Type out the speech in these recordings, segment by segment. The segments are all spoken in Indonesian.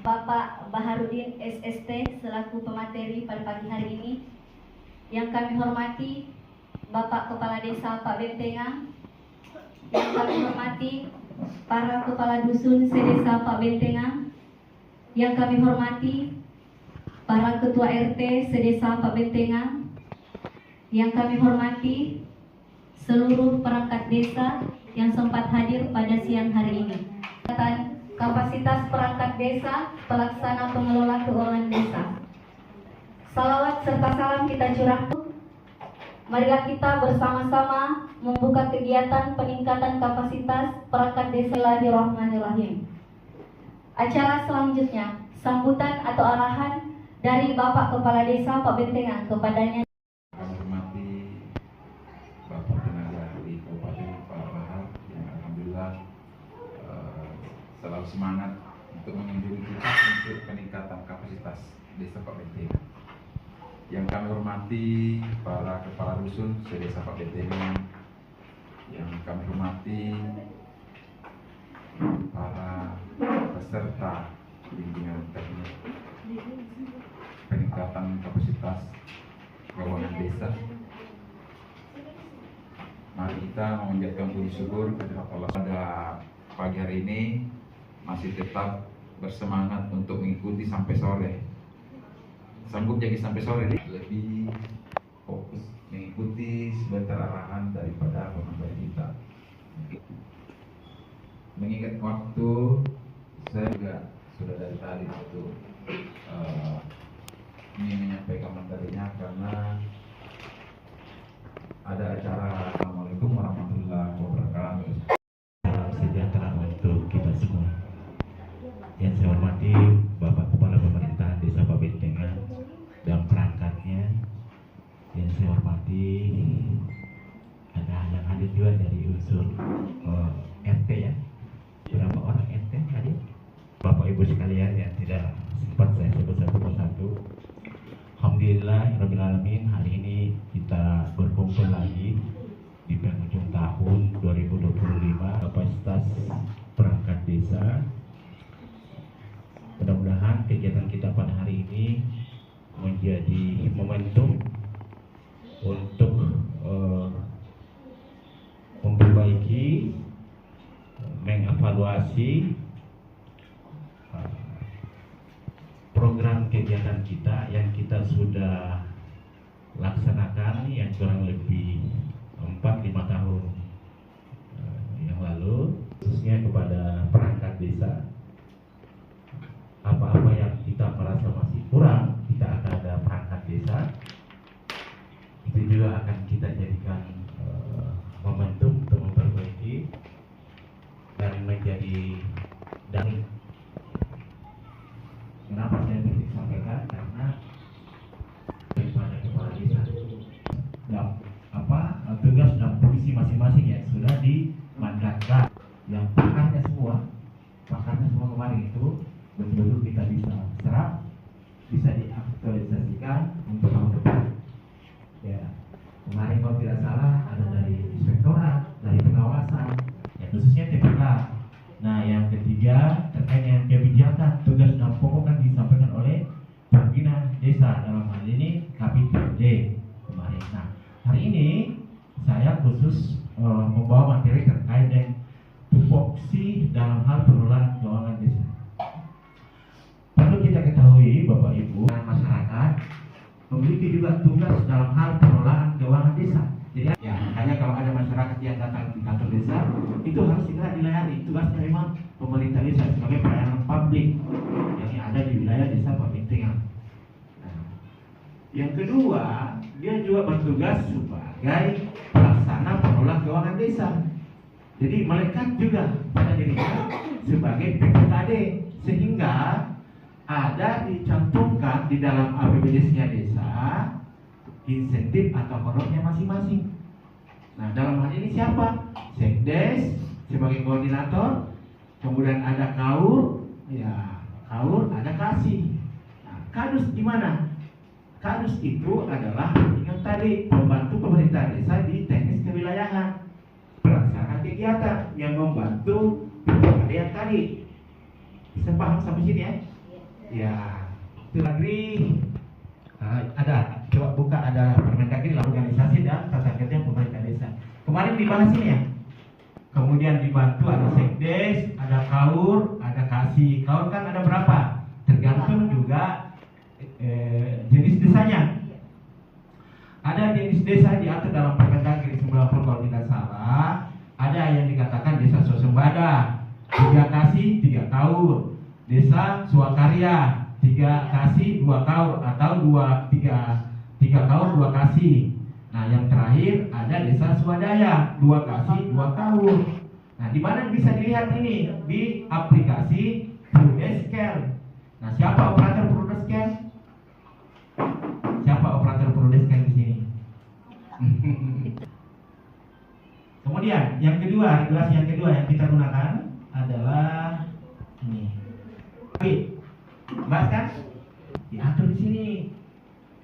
Bapak Baharudin SST selaku pemateri pada pagi hari ini. Yang kami hormati Bapak Kepala Desa Pak Bentengang, yang kami hormati para Kepala Dusun Sedesa Pak Bentengang, yang kami hormati para Ketua RT Sedesa Pak Bentengang, yang kami hormati seluruh perangkat desa yang sempat hadir pada siang hari ini. Kapasitas perangkat desa, pelaksana pengelola keuangan desa. Salawat serta salam kita curahkan. Marilah kita bersama-sama membuka kegiatan peningkatan kapasitas perangkat desa. Bismillahirrahmanirrahim. Acara selanjutnya, sambutan atau arahan dari Bapak Kepala Desa Pak Bentengang kepadanya. Kami hormati Bapak Tenaga di Kabupaten Pak Bahar yang alhamdulillah selalu semangat untuk mengunjungi kita untuk peningkatan kapasitas desa Pak Bentengang. Yang kami hormati para kepala dusun sedesa Pak Bentengang, yang kami hormati para peserta bimbingan teknik peningkatan kapasitas keuangan desa. Mari kita memanjatkan puji syukur kepada Allah pada pagi hari ini masih tetap bersemangat untuk mengikuti sampai sore. Sanggup jadi sampai sore lebih fokus mengikuti sebentar arahan daripada penonton kita. Mengingat waktu, saya juga sudah dari tadi itu ingin menyampaikan materinya karena ada acara. Assalamualaikum warahmatullahi wabarakatuh. Salam sejahtera untuk kita semua. Yang saya hormati Bapak Kepala Pemerintahan Desa Pak Bentengang dan perangkatnya. Yang saya hormati ada yang hadir juga dari unsur RT ya. Berapa orang RT hadir? Bapak Ibu sekalian yang tidak sempat saya sebut satu persatu. Alhamdulillah Rabbil hari ini kita berkumpul lagi di penghujung tahun 2025. Kapasitas perangkat desa, mudah-mudahan kegiatan kita pada hari ini menjadi momentum untuk memperbaiki, mengevaluasi program kegiatan kita yang kita sudah laksanakan yang kurang lebih 4-5 tahun yang lalu, khususnya kepada perangkat desa. Apa-apa yang kita merasa masih kurang, kita akan ada perangkat desa. Itu juga akan kita jadikan momentum untuk memperbaiki dan menjadi dan kenapa saya ingin sampaikan karena daripada kepala desa tugas dan fungsi masing-masing yang sudah dimandatkan, yang pakarnya semua kemarin itu betul-betul kita bisa serap, bisa diaktualisasikan untuk tahun depan. Ya, kemarin kalau tidak salah ada dari inspektorat, dari pengawasan, ya khususnya TPK. Nah, yang ketiga terkait dengan kebijakan, tugas dan pokok kan disampaikan oleh pembina desa, dalam hal ini KPD kemarin. Nah, hari ini saya khusus membawa materi terkait dengan tupoksi dalam hal pengelolaan keuangan desa. Perlu kita ketahui Bapak Ibu dan masyarakat memiliki juga tugas dalam hal pengelolaan keuangan desa. Jadi ya, hanya kalau ada masyarakat yang datang di kantor desa itu harus segera dilayani. Tugasnya memang pemerintah desa sebagai pelayanan publik yang ada di wilayah desa Pak Bentengang. Nah, yang kedua, dia juga bertugas sebagai pelaksana pengelola keuangan desa. Jadi melekat juga pada dirinya sebagai PPKD, sehingga ada dicantumkan di dalam APBD-nya desa insentif atau honornya masing-masing. Nah, dalam hal ini siapa? Sekdes sebagai koordinator, kemudian ada KAUR, ya KAUR, ada KASI. Nah, KADUS di mana? KADUS itu adalah ingat tadi pembantu pemerintah desa di teknis kewilayahan, pelaksanaan kegiatan yang membantu PPKD yang tadi. Bisa paham sampai sini ya? Ya, itu negeri ada. Coba buka, ada Permendagri organisasi dan tata kerja pemerintah desa. Kemarin dibahas ini ya. Kemudian dibantu ada sekdes, ada kaur, ada kasih. Kaur kan ada berapa? Tergantung juga jenis desanya. Ada jenis desa diatur dalam Permendagri 90 kalau tidak salah. Ada yang dikatakan desa swasembada, 3 kasih 3 kaur. Desa swakarya, 3 kasih 2 kaur, atau 3 kaur 2 kasih. Nah, yang terakhir ada desa swadaya, 2 kasih 2 kaur. Nah, di mana bisa dilihat ini? Di aplikasi Prudescale. Nah, siapa operator Prudescale? Siapa operator Prudescale di sini? Kemudian yang kedua, regulasi yang kedua yang kita gunakan adalah ini. Bahas kan? Diatur di sini.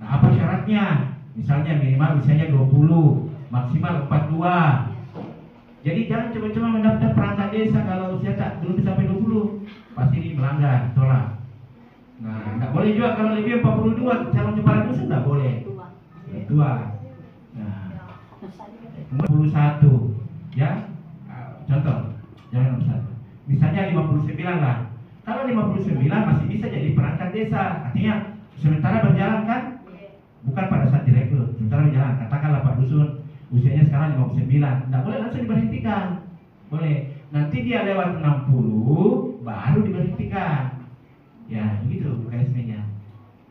Nah, apa syaratnya? Misalnya minimal usianya 20, maksimal 42. Jadi jangan coba-coba mendaftar perangkat desa kalau usia belum sampai 20. Pasti ini melanggar, tolak. Nah, nggak boleh juga kalau lebih 42 calon kepala dusun nggak boleh. Tua. Nah, 41, ya. Contoh, jangan 41. Misalnya 59 lah. Kalau 59 masih bisa jadi perangkat desa. Artinya sementara berjalan kan? Bukan pada saat direkrut, sementara berjalan. Katakanlah Pak Dusun usianya sekarang 59. Nggak boleh langsung diberhentikan. Boleh. Nanti dia lewat 60 baru diberhentikan. Ya, begitu mekanismenya.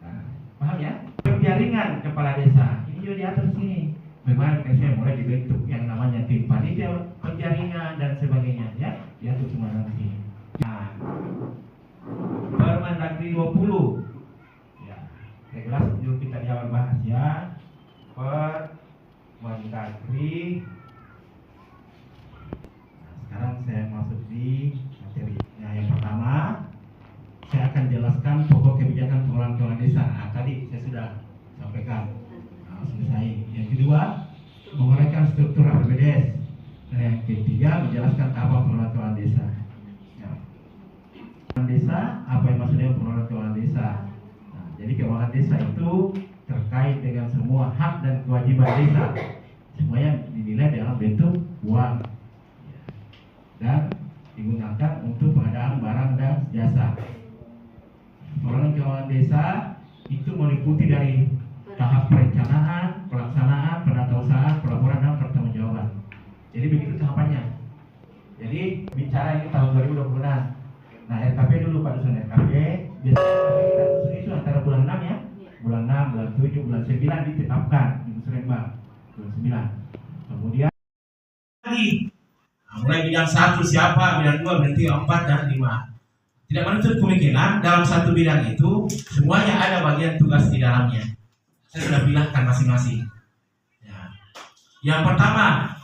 Nah, paham ya? Penjaringan kepala desa. Ini juga diatur sini. Bagaimana mekanisme mulai dibentuk yang namanya tim panitia, penjaringan dan sebagainya, ya. Diatur semua nanti. Nah, Permendagri 20. Ya, regulasi dulu kita di awal bahas ya. Permendagri. Nah, sekarang saya masuk di materi. Nah, yang pertama saya akan jelaskan pokok kebijakan pengelolaan keuangan desa. Nah, tadi saya sudah sampaikan. Nah, selesai. Yang kedua, menguraikan struktur APBDes. Dan yang ketiga, menjelaskan tahapan pengelolaan keuangan desa. Desa, apa yang maksudnya pengelolaan keuangan desa? Nah, jadi keuangan desa itu terkait dengan semua hak dan kewajiban desa. Semuanya dinilai dalam bentuk uang dan digunakan untuk pengadaan barang dan jasa. Pengelolaan keuangan desa itu meliputi dari tahap perencanaan, pelaksanaan, penatausahaan, pelaporan dan pertanggungjawaban. Jadi begitu tahapannya. Jadi bicara ini tahun 2026. Nah, RKP dulu Pak Dusun, RKP biasanya kita susun itu antara bulan 6 ya. Bulan 6, bulan 7, bulan 9 ditetapkan di Musrembang. Bulan 9. Kemudian lagi mulai bidang 1 siapa, bidang 2, bidang 3, 4 dan 5. Tidak menutup kemungkinan dalam satu bidang itu semuanya ada bagian tugas di dalamnya. Saya sudah bilangkan masing-masing. Ya. Yang pertama,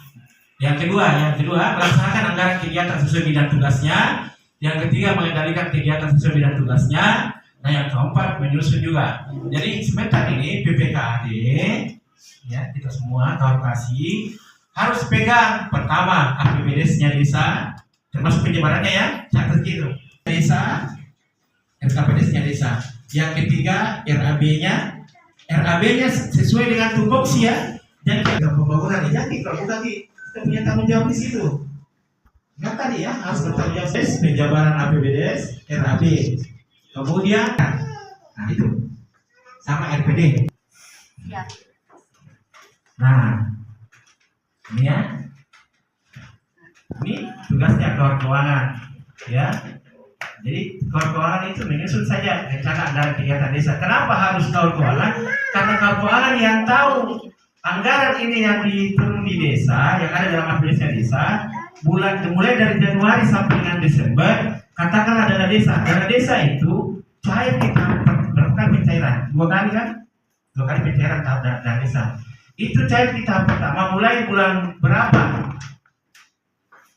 yang kedua melaksanakan anggaran kegiatan sesuai bidang tugasnya. Yang ketiga, mengendalikan kegiatan sesuai bidang tugasnya. Nah, yang keempat, menyusun juga. Jadi sebentar ini PPKAD, ya kita semua kawan kasih harus pegang pertama APBDes-nya desa, termasuk penyebarannya ya, catat gitu. Desa, RKPDes-nya desa. Yang ketiga, RAB-nya sesuai dengan tupoksi ya. Jadi pembangunan jadi kalau bukan kita punya tanggung jawab di situ. Kan tadi ya harus bertanggung jawab penjabaran APBDes, RAB. Kemudian, nah itu sama RPD. Nah, ini ya, ini tugasnya kawan keuangan, ya. Jadi kawan keuangan itu menyusun saja rencana anggaran kegiatan desa. Kenapa harus kawan keuangan? Karena kawan keuangan yang tahu anggaran ini yang diturun di desa, yang ada dalam APBDes desa. Mulai dari Januari sampai dengan Desember, katakanlah dana desa itu cair kita berapa kali pencairan? 2 kali kan? 2 kali pencairan tahap dana desa. Itu cair kita pertama mulai bulan berapa?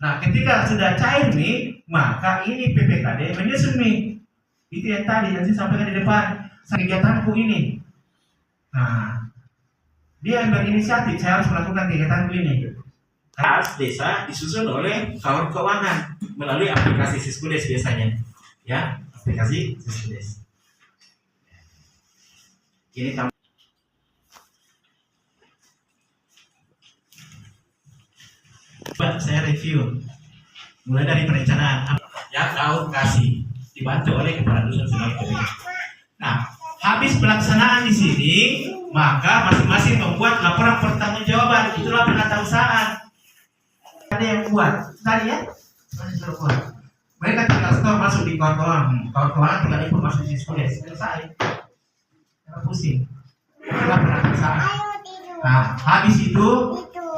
Nah, ketika sudah cair nih, maka ini PPKD menyusun nih. Itu yang tadi yang saya sampaikan di depan. Kegiatanku ini. Nah, dia yang berinisiatif, saya harus melakukan kegiatanku ini. Khas desa disusun oleh kawan keuangan melalui aplikasi Siskudes biasanya, ya aplikasi Siskudes. Ini saya review mulai dari perencanaan ya kau kasih dibantu oleh kepala dusun sebagai. Nah, habis pelaksanaan di sini, maka masing-masing membuat laporan pertanggungjawaban. Itulah penatausahaan. Ada yang buat tadi ya, sudah buat. Mereka tinggal store masuk di kawan-kawan tinggal ikut masuk di sekolah selesai. Jangan pusing. Itulah penatausahaan. Nah, habis itu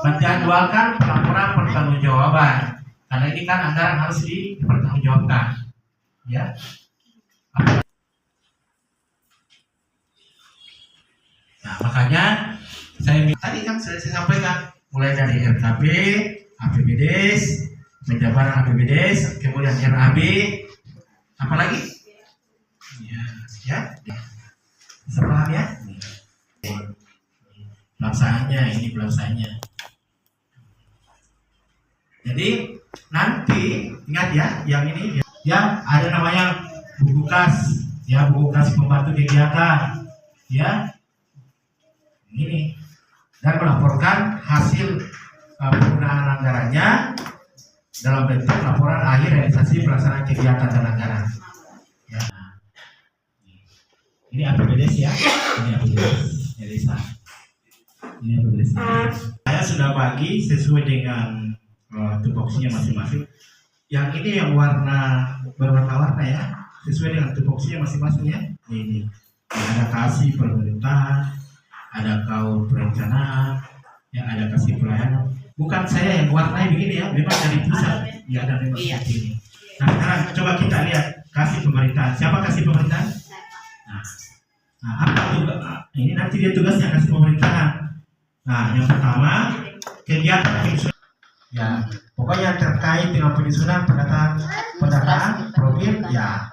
menjadwalkan laporan pertanggungjawaban. Karena ini kan anggaran harus dipertanggungjawabkan, ya. Nah, makanya tadi kan saya sampaikan mulai dari RKP, APBDes, penjabaran APBDes, kemudian RAB, apa lagi? Ya. Bisa paham ya? Pelaksanaannya. Jadi nanti ingat ya, yang ini ya ada namanya buku kas, ya buku kas pembantu kegiatan, ya ini dan melaporkan hasil penggunaan anggarannya dalam bentuk laporan akhir realisasi pelaksanaan kegiatan dan anggaran. Ya. Ini APBDes ya, ini APBDes. Saya sudah bagi sesuai dengan tupoksinya masing-masing. Yang ini yang berwarna-warna ya, sesuai dengan tupoksinya masing-masing ya. Ini ada kasih pemerintahan, ada kau perencanaan, ya ada kasih pelayanan. Bukan saya yang warnai begini ya, memang dari pusat. Ya ada memang seperti ini. Nah sekarang coba kita lihat kasih pemerintahan. Siapa kasih pemerintahan? Nah apa tugas? Ini nanti dia tugasnya kasih pemerintahan. Nah yang pertama kegiatan penyusunan. Ya, pokoknya terkait dengan penyusunan pendataan profil ya.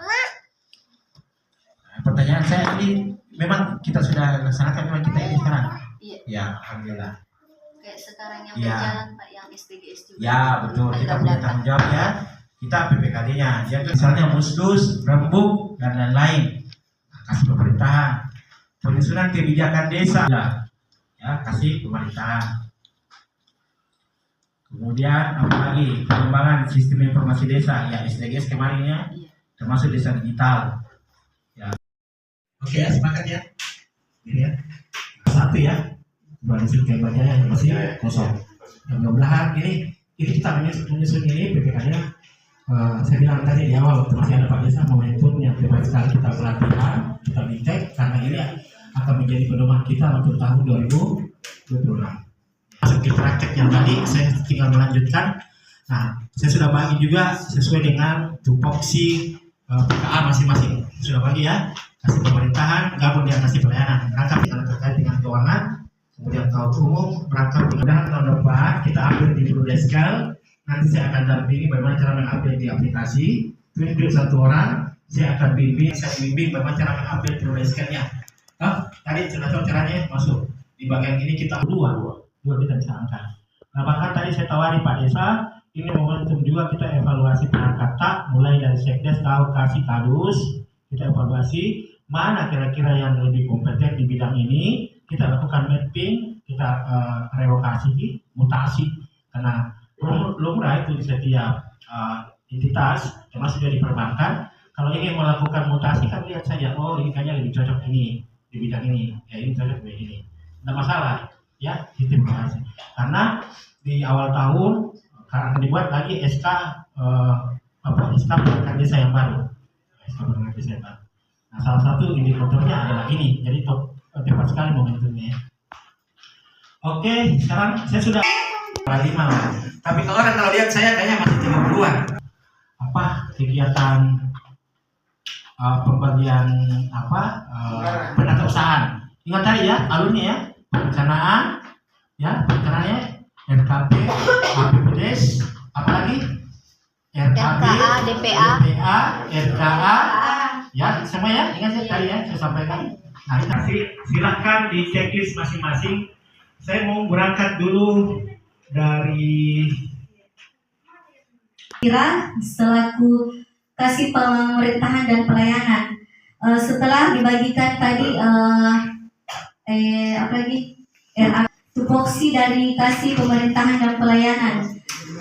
Pertanyaan saya ini memang kita sudah laksanakan, memang kita ini sekarang. Iya. Ya, alhamdulillah. Kayak sekarang yang Ya. berjalan Pak, yang SDGs juga. Ya, betul. Kita punya tanggung jawab ya. Kita PPKD-nya. Yang misalnya mustus, rembuk dan lain-lain. Nah, kasih pemerintahan. Penyusunan kebijakan desa. Ya, kasih pemerintahan. Kemudian apalagi pengembangan sistem informasi desa ya SDGs kemarin ya, termasuk desa digital. Ya. Oke ya, sepakat ya. Ini ya. Satu ya. Baru kayak bacanya masih kosong. Yang belahan ini kita menyusun ini PPK-nya. Saya bilang tadi di awal waktu masih ada Pak Desa momentum yang terbaik sekali kita pelatihan, kita bincang karena ini akan menjadi pedoman kita untuk tahun 2026. Masuk di praktek yang tadi saya tinggal melanjutkan. Nah, saya sudah bagi juga sesuai dengan tupoksi PKA masing-masing. Sudah bagi ya, kasih pemerintahan, gabung dengan kasih pelayanan. Rangkap yang terkait dengan keuangan, kemudian kau umum, berangkat mudah tahun depan kita ambil di Brodescal. Nanti saya akan dampingi bagaimana cara mengambil di aplikasi. Tunjuk satu orang, saya akan bimbing bagaimana cara mengambil Brodescal-nya. Tadi sudah tahu caranya masuk. Di bagian ini kita dua kita bisa angkat. Nah bahkan tadi saya tawari Pak Desa, ini momentum juga kita evaluasi perangkat tak, mulai dari sekdes, kau kasih kadus, kita evaluasi mana kira-kira yang lebih kompeten di bidang ini, kita lakukan mapping, kita relokasi, mutasi, karena lumrah itu di setiap entitas, termasuk dari perbankan, kalau ingin melakukan mutasi kan lihat saja, oh ini kayaknya lebih cocok ini di bidang ini, ya ini cocok di ini, tidak masalah. Ya, sistem informasi. Karena di awal tahun akan dibuat lagi SK SK perangkat desa yang baru. SK perangkat desa yang baru. Nah, salah satu indikatornya adalah ini. Jadi tepat sekali momentumnya. Oke, sekarang saya sudah 5. Tapi kalau lihat saya kayaknya masih 30-an. Apa kegiatan pembagian penatausahaan. Ingat tadi ya alurnya ya. Perencanaan, ya perencanaannya RKP, APBDes, apalagi RKP, DPA, RKA, ya semua ya, ingat ya tadi ya saya sampaikan. Nah, silahkan di checklist masing-masing. Saya mau berangkat dulu dari Kira selaku kasih pemerintahan dan pelayanan. Setelah dibagikan tadi apalagi RA tupoksi dari kasih pemerintahan dan pelayanan.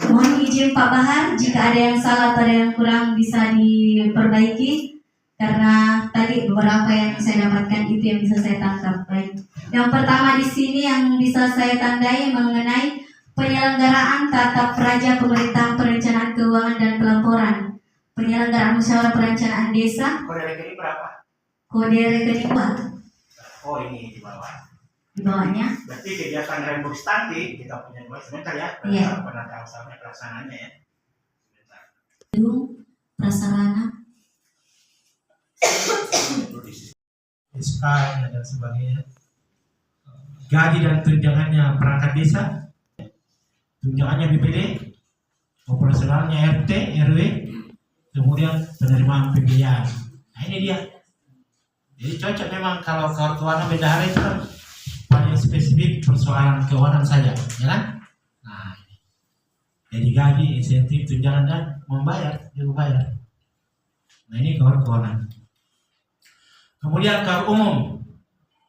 Mohon izin Pak Bahar jika ada yang salah atau ada yang kurang bisa diperbaiki, karena tadi beberapa yang saya dapatkan itu yang bisa saya tangkap. Baik. Yang pertama di sini yang bisa saya tandai mengenai penyelenggaraan tata praja pemerintahan perencanaan keuangan dan pelaporan. Penyelenggaraan musyawarah perencanaan desa. Kode rekening berapa? Kode rekening Pak. Oh, ini di bawah. Di bawahnya. Berarti kegiatan rembuk standi kita punya dua sebentar ya. Iya. Penata asalnya pelaksanaannya ya. Sebentar. Gedung prasarana. SK dan sebagainya. Gaji dan tunjangannya perangkat desa, tunjangannya BPD, operasionalnya RT, RW, kemudian penerimaan pembiayaan. Nah ini dia. Jadi cocok memang kalau keuangan bendahara itu kan paling spesifik persoalan keuangan saja, ya kan? Nah, jadi gaji, insentif, tunjangan dan membayar, juga bayar. Nah ini keuangan. Kemudian KAR umum.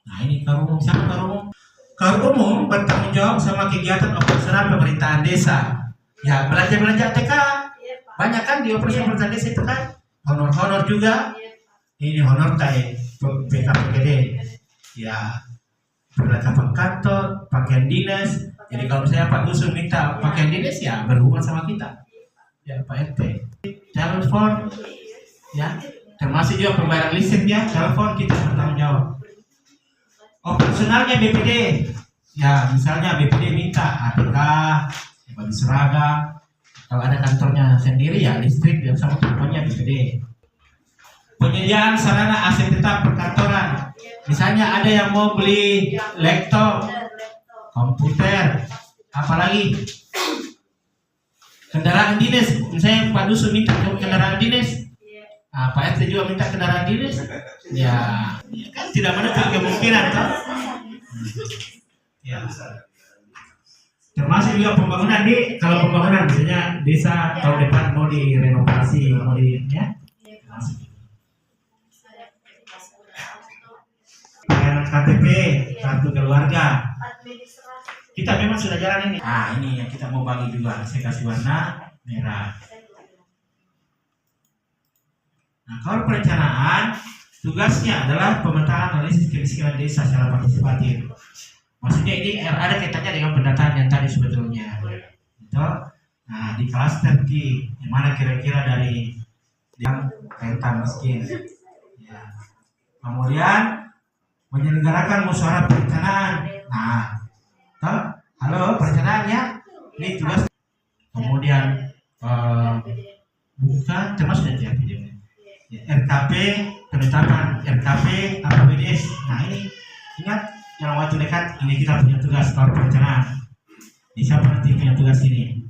Nah ini KAR umum, siapa KAR umum? KAR umum bertanggung jawab sama kegiatan operasional pemerintahan desa. Ya belanja TK. Banyak kan di operasi pemerintahan desa itu kan. Honor-honor juga. Ini honor TAE, PKPKD. Ya perlengkapan kantor, pakaian dinas. Jadi kalau misalnya Pak Dusun minta pakaian dinas ya berhubungan sama kita. Ya Pak RT. Telepon. Ya. Termasuk juga pembayaran listrik ya, telepon kita bertanggung jawab. Operasionalnya BPD, ya misalnya BPD minta ATK, bagi seragam, kalau ada kantornya sendiri ya listrik yang sama teleponnya BPD. Penyediaan sarana aset tetap perkantoran, misalnya ada yang mau beli laptop, komputer, apalagi kendaraan dinas, misalnya Pak Dusun minta kendaraan dinas. Nah, Pak RT juga minta kendaraan dinas, ya kan tidak menutup kemungkinan toh. Ya. Termasuk juga pembangunan kalau pembangunan misalnya desa tahun depan mau direnovasi, mau ya. Pelayanan KTP, kartu keluarga. Kita memang sudah jalan ini. Ah ini yang kita mau bagi juga, saya kasih warna merah. Nah, kalau perencanaan tugasnya adalah pemetaan analisis kemiskinan desa secara partisipatif. Maksudnya ini ada kaitannya dengan pendataan yang tadi sebetulnya. Gitu. Nah, di klaster Q, yang mana kira-kira dari yang rentan miskin. Ya. Kemudian menyelenggarakan musyawarah perencanaan. Nah, halo perencanaan ya. Ini tugas. Kemudian bukan termasuk dari APBD. RKP, penetapan RKP, APBDes. Nah ini ingat dalam waktu dekat ini kita punya tugas tahun perencanaan. Ini siapa nanti punya tugas ini?